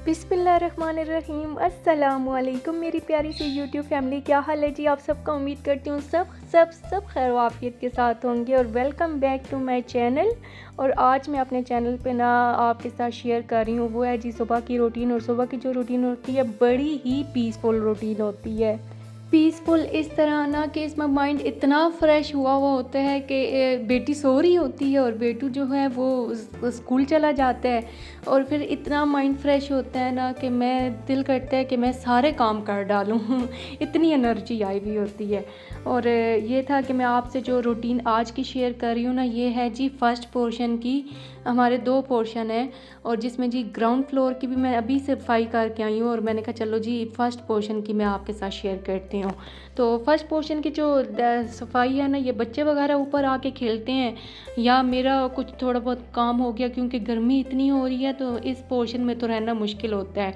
बिस्मिल्लाहिर्रहमानिर्रहीम। अस्सलामुअलैकुम मेरी प्यारी सी यूट्यूब फैमिली, क्या हाल है जी आप सबका। उम्मीद करती हूँ सब खैर वाफियत के साथ होंगे और welcome back to my channel. और आज मैं अपने चैनल पे ना आपके साथ शेयर कर रही हूँ, वो है जी सुबह की रूटीन। और सुबह की जो रूटीन होती है बड़ी ही पीसफुल रूटीन होती है। पीसफुल इस तरह ना कि इसमें माइंड इतना फ्रेश हुआ होता है कि बेटी सो रही होती है और बेटू जो है वो स्कूल चला जाता है। और फिर इतना माइंड फ्रेश होता है ना कि मैं दिल करता है कि मैं सारे काम कर डालूँ इतनी एनर्जी आई हुई होती है। और ये था कि मैं आपसे जो रूटीन आज की शेयर कर रही हूँ ना, ये है जी फर्स्ट पोर्शन की। हमारे 2 पोर्शन है और जिसमें जी ग्राउंड फ्लोर की भी मैं अभी से सफाई करके आई हूँ और मैंने कहा चलो जी फर्स्ट पोर्शन की मैं आपके साथ शेयर करती हूँ। तो फर्स्ट पोर्शन की जो सफाई है ना, ये बच्चे वगैरह ऊपर आके खेलते हैं या मेरा कुछ थोड़ा बहुत काम हो गया, क्योंकि गर्मी इतनी हो रही है तो इस पोर्शन में तो रहना मुश्किल होता है।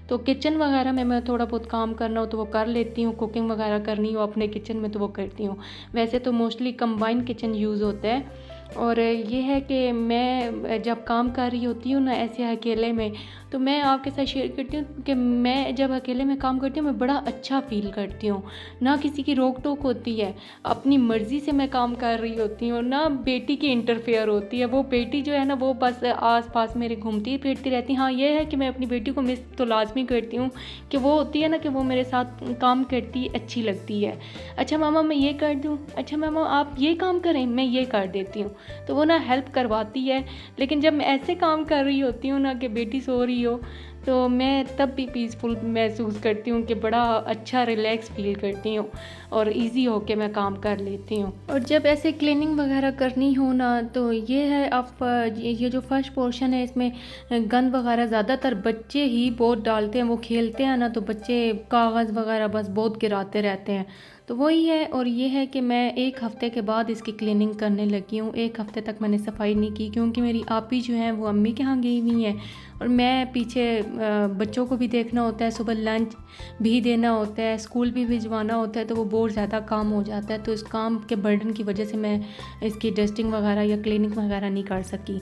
तो किचन वगैरह में मैं थोड़ा बहुत काम करना हो तो वो कर लेती हूँ, कुकिंग वगैरह करनी हो अपने किचन में तो वो करती हूँ। वैसे तो मोस्टली कंबाइंड किचन यूज़ होता है। और ये है कि मैं जब काम कर रही होती हूँ ना ऐसे अकेले में, तो मैं आपके साथ शेयर करती हूँ कि मैं जब अकेले में काम करती हूँ मैं बड़ा अच्छा फ़ील करती हूँ। ना किसी की रोक टोक होती है, अपनी मर्ज़ी से मैं काम कर रही होती हूँ, ना बेटी की इंटरफेयर होती है। वो बेटी जो है ना वो बस आस पास मेरे घूमती फिरती रहती। हाँ ये है कि मैं अपनी बेटी को मिस तो लाजमी करती हूँ कि वो होती है ना कि वो मेरे साथ काम करती अच्छी लगती है। अच्छा मामा मैं ये कर दूँ, अच्छा मामा आप ये काम करें, मैं ये कर देती हूँ। तो वो ना हेल्प करवाती है। लेकिन जब मैं ऐसे काम कर रही होती हूँ ना कि बेटी सो रही हो, तो मैं तब भी पीसफुल महसूस करती हूँ कि बड़ा अच्छा रिलैक्स फील करती हूँ और इजी होके मैं काम कर लेती हूँ। और जब ऐसे क्लीनिंग वगैरह करनी हो ना, तो ये है आप ये जो फर्स्ट पोर्शन है इसमें गंद वगैरह ज़्यादातर बच्चे ही बहुत डालते हैं। वो खेलते हैं ना तो बच्चे कागज़ वगैरह बस बहुत गिराते रहते हैं। तो वही है। और ये है कि मैं 1 हफ़्ते के बाद इसकी क्लीनिंग करने लगी हूँ। 1 हफ़्ते तक मैंने सफाई नहीं की क्योंकि मेरी आपी जो हैं वो अम्मी के यहाँ गई हुई हैं और मैं पीछे बच्चों को भी देखना होता है, सुबह लंच भी देना होता है, स्कूल भी भिजवाना होता है, तो वो बहुत ज़्यादा काम हो जाता है। तो इस काम के बर्डन की वजह से मैं इसकी डस्टिंग वगैरह या क्लीनिंग वगैरह नहीं कर सकी।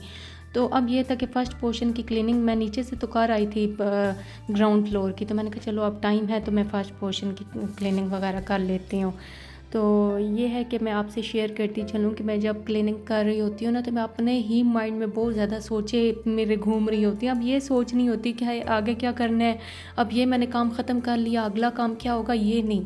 तो अब ये था कि फ़र्स्ट पोर्शन की क्लीनिंग मैं नीचे से तो कर आई थी ग्राउंड फ्लोर की, तो मैंने कहा चलो अब टाइम है तो मैं फ़र्स्ट पोर्शन की क्लीनिंग वगैरह कर लेती हूँ। तो ये है कि मैं आपसे शेयर करती चलूँ कि मैं जब क्लीनिंग कर रही होती हूँ ना, तो मैं अपने ही माइंड में बहुत ज़्यादा सोचे मेरे घूम रही होती हूँ। अब ये सोच नहीं होती कि हाय आगे क्या करना है, अब ये मैंने काम ख़त्म कर लिया अगला काम क्या होगा, ये नहीं।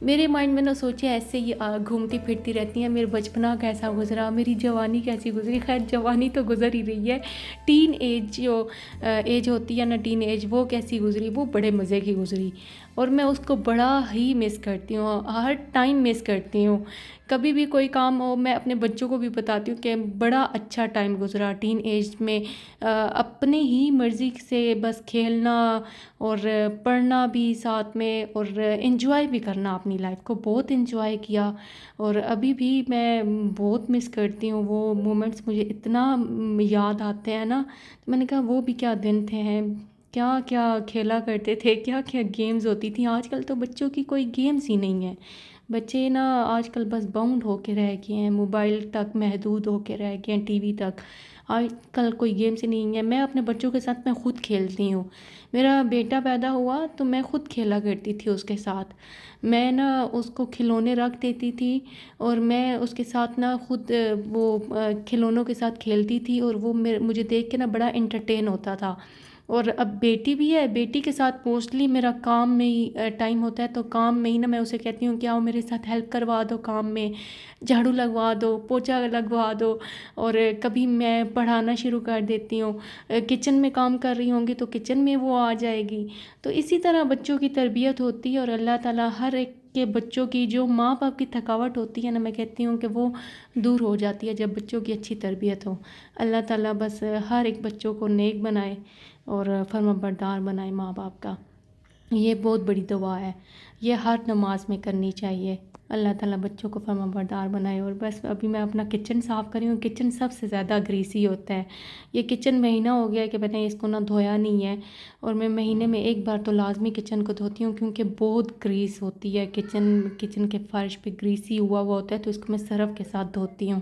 मेरे माइंड में ना सोचे ऐसे ही घूमती फिरती रहती हैं। मेरा बचपना कैसा गुजरा, मेरी जवानी कैसी गुजरी। खैर जवानी तो गुजर ही रही है, टीन एज जो एज होती है ना, टीन एज वो कैसी गुजरी, वो बड़े मज़े की गुजरी। और मैं उसको बड़ा ही मिस करती हूँ, हर टाइम मिस करती हूँ। कभी भी कोई काम हो मैं अपने बच्चों को भी बताती हूँ कि बड़ा अच्छा टाइम गुजरा टीन एज में। अपने ही मर्ज़ी से बस खेलना और पढ़ना भी साथ में और इन्जॉय भी करना, अपनी लाइफ को बहुत इन्जॉय किया। और अभी भी मैं बहुत मिस करती हूँ वो मोमेंट्स, मुझे इतना याद आते हैं ना। तो मैंने कहा वो भी क्या दिन थे हैं, क्या क्या खेला करते थे, क्या क्या गेम्स होती थी। आजकल तो बच्चों की कोई गेम्स ही नहीं है। बच्चे ना आजकल बस बाउंड होके रह गए हैं, मोबाइल तक महदूद होके रह गए हैं, टीवी तक। आजकल कोई गेम्स ही नहीं है। मैं अपने बच्चों के साथ मैं खुद खेलती हूँ। मेरा बेटा पैदा हुआ तो मैं खुद खेला करती थी उसके साथ। मैं ना उसको खिलौने रख देती थी और मैं उसके साथ ना खुद वो खिलौनों के साथ खेलती थी और वो मुझे देख के ना बड़ा इंटरटेन होता था। और अब बेटी भी है, बेटी के साथ मोस्टली मेरा काम में ही टाइम होता है। तो काम में ही ना मैं उसे कहती हूँ कि आओ मेरे साथ हेल्प करवा दो, काम में झाड़ू लगवा दो, पोछा लगवा दो। और कभी मैं पढ़ाना शुरू कर देती हूँ, किचन में काम कर रही होंगी तो किचन में वो आ जाएगी। तो इसी तरह बच्चों की तरबियत होती है और अल्लाह ताला हर एक के बच्चों की जो माँ बाप की थकावट होती है ना, मैं कहती हूँ कि वो दूर हो जाती है जब बच्चों की अच्छी तरबियत हो। अल्लाह ताला बस हर एक बच्चों को नेक बनाए और फर्माबरदार बनाए माँ बाप का। ये बहुत बड़ी दुआ है, ये हर नमाज में करनी चाहिए। अल्लाह ताला बच्चों को फर्माबरदार बनाए। और बस अभी मैं अपना किचन साफ़ कर रही हूँ। किचन सबसे ज़्यादा ग्रीसी होता है। ये किचन महीना हो गया है कि मैंने इसको ना धोया नहीं है। और मैं महीने में 1 बार तो लाजमी किचन को धोती हूँ क्योंकि बहुत ग्रीस होती है किचन के फर्श पे ग्रीसी हुआ हुआ होता है, तो इसको मैं सर्फ़ के साथ धोती हूँ।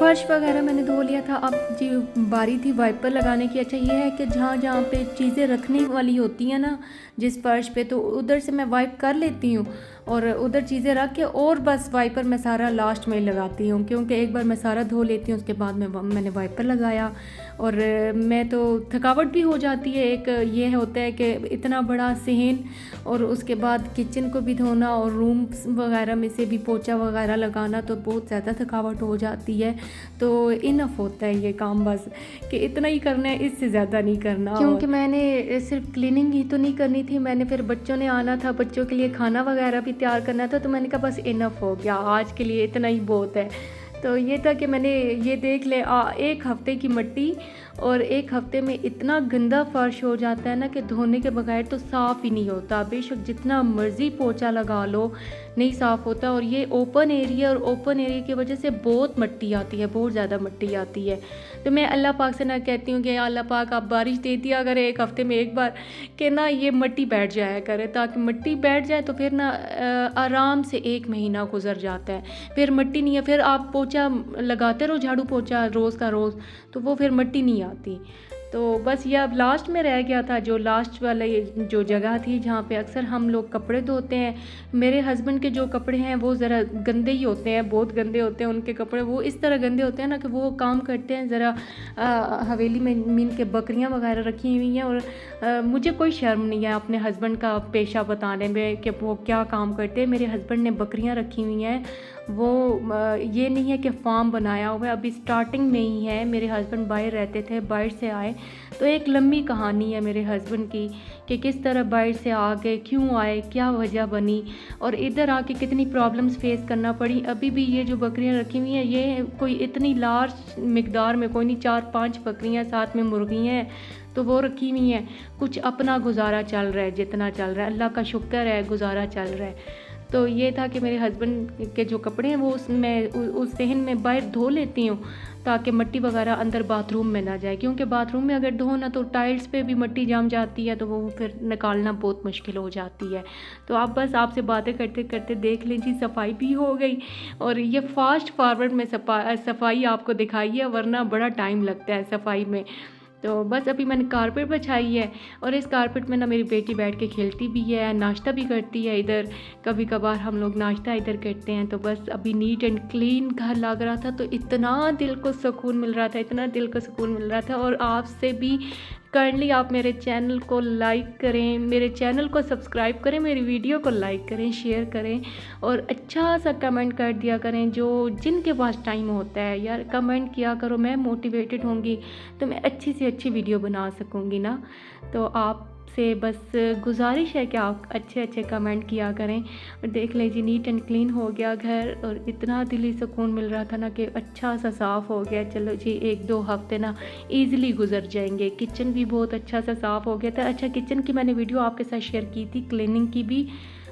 फ़र्श वगैरह मैंने धो लिया था। अब जी बारी थी वाइपर लगाने की। अच्छा ये है कि जहाँ जहाँ पे चीज़ें रखने वाली होती हैं ना जिस फ़र्श पे, तो उधर से मैं वाइप कर लेती हूँ और उधर चीज़ें रख के और बस वाइपर मैं सारा लास्ट में लगाती हूँ, क्योंकि एक बार मैं सारा धो लेती हूँ उसके बाद मैंने वाइपर लगाया। और मैं तो थकावट भी हो जाती है। एक ये होता है कि इतना बड़ा सहन और उसके बाद किचन को भी धोना और रूम वगैरह में से भी पोछा वगैरह लगाना, तो बहुत ज़्यादा थकावट हो जाती है। तो इनफ होता है ये काम बस कि इतना ही करना है, इससे ज़्यादा नहीं करना। क्योंकि मैंने सिर्फ क्लीनिंग ही तो नहीं करनी थी, मैंने फिर बच्चों ने आना था, बच्चों के लिए खाना वगैरह भी तैयार करना था। तो मैंने कहा बस इनफ हो गया, आज के लिए इतना ही बहुत है। तो ये था कि मैंने ये देख ले एक हफ़्ते की मिट्टी और एक हफ़्ते में इतना गंदा फ़र्श हो जाता है ना कि धोने के बगैर तो साफ़ ही नहीं होता। बेशक जितना मर्ज़ी पोछा लगा लो नहीं साफ़ होता। और ये ओपन एरिया और ओपन एरिया की वजह से बहुत मिट्टी आती है, बहुत ज़्यादा मिट्टी आती है। तो मैं अल्लाह पाक से ना कहती हूँ कि अल्लाह पाक आप बारिश दे दिया करें एक हफ़्ते में एक बार, कि ना ये मिट्टी बैठ जाया करे, ताकि मिट्टी बैठ जाए तो फिर ना आराम से 1 महीना गुजर जाता है। फिर मिट्टी नहीं है, फिर आप पोछा लगाते रहो, झाड़ू पोछा रोज़ का रोज़, तो वो फिर मिट्टी नहीं आती। तो बस ये अब लास्ट में रह गया था, जो लास्ट वाला ये जो जगह थी जहाँ पे अक्सर हम लोग कपड़े धोते हैं। मेरे हस्बैंड के जो कपड़े हैं वो ज़रा गंदे ही होते हैं, बहुत गंदे होते हैं उनके कपड़े। वो इस तरह गंदे होते हैं ना कि वो काम करते हैं ज़रा हवेली में मीन के बकरियां वगैरह रखी हुई हैं। और मुझे कोई शर्म नहीं है अपने हस्बैंड का पेशा बताने में कि वो क्या काम करते हैं। मेरे हस्बैंड ने बकरियां रखी हुई हैं, वो ये नहीं है कि फार्म बनाया हुआ है, अभी स्टार्टिंग में ही है। मेरे हस्बैंड बाहर रहते थे, बाहर से आए, तो एक लंबी कहानी है मेरे हस्बैंड की कि किस तरह बाहर से आ गए, क्यों आए, क्या वजह बनी और इधर आके कितनी प्रॉब्लम्स फेस करना पड़ी। अभी भी ये जो बकरियां रखी हुई हैं ये कोई इतनी लार्ज मिकदार में कोई नहीं, 4-5 बकरियां साथ में मुर्गी हैं तो वो रखी हुई हैं। कुछ अपना गुजारा चल रहा है, जितना चल रहा है अल्लाह का शुक्र है, गुजारा चल रहा है। तो ये था कि मेरे हस्बैंड के जो कपड़े हैं वो उसमें उस सहन में बाहर धो लेती हूँ ताकि मिट्टी वगैरह अंदर बाथरूम में ना जाए, क्योंकि बाथरूम में अगर धो ना तो टाइल्स पे भी मिट्टी जम जाती है, तो वो फिर निकालना बहुत मुश्किल हो जाती है। तो आप बस आपसे बातें करते करते देख लीजिए सफाई भी हो गई। और ये फास्ट फॉरवर्ड में सफाई आपको दिखाई है, वरना बड़ा टाइम लगता है सफाई में। तो बस अभी मैंने कारपेट बिछाई है और इस कारपेट में ना मेरी बेटी बैठ के खेलती भी है, नाश्ता भी करती है इधर। कभी कभार हम लोग नाश्ता इधर करते हैं। तो बस अभी नीट एंड क्लीन घर लग रहा था, तो इतना दिल को सुकून मिल रहा था, इतना दिल को सुकून मिल रहा था। और आपसे भी काइंडली आप मेरे चैनल को लाइक करें, मेरे चैनल को सब्सक्राइब करें, मेरी वीडियो को लाइक करें, शेयर करें और अच्छा सा कमेंट कर दिया करें। जो जिनके पास टाइम होता है यार, कमेंट किया करो, मैं मोटिवेटेड होंगी तो मैं अच्छी से अच्छी वीडियो बना सकूँगी ना। तो आप से बस गुजारिश है कि आप अच्छे अच्छे कमेंट किया करें। और देख लीजिए नीट एंड क्लीन हो गया घर और इतना दिली सुकून मिल रहा था ना कि अच्छा सा साफ़ हो गया। चलो जी 1-2 हफ्ते ना ईज़िली गुजर जाएंगे। किचन भी बहुत अच्छा सा साफ़ हो गया था। अच्छा किचन की मैंने वीडियो आपके साथ शेयर की थी, क्लीनिंग की भी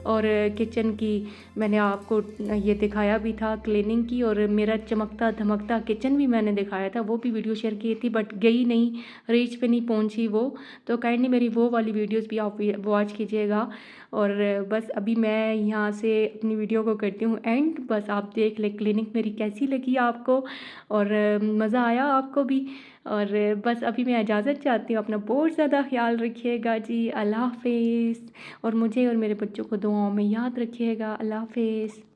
और किचन की मैंने आपको ये दिखाया भी था क्लीनिंग की, और मेरा चमकता धमकता किचन भी मैंने दिखाया था, वो भी वीडियो शेयर की थी बट गई नहीं, रीच पे नहीं पहुंची वो। तो काइंडली मेरी वो वाली वीडियोस भी आप वॉच कीजिएगा। और बस अभी मैं यहाँ से अपनी वीडियो को करती हूँ एंड। बस आप देख ले क्लिनिक मेरी कैसी लगी आपको और मज़ा आया आपको भी। और बस अभी मैं इजाज़त चाहती हूँ, अपना बहुत ज़्यादा ख्याल रखिएगा जी। अल्लाह हाफिज़। और मुझे और मेरे बच्चों को दुआओं में याद रखिएगा। अल्लाह हाफिज़।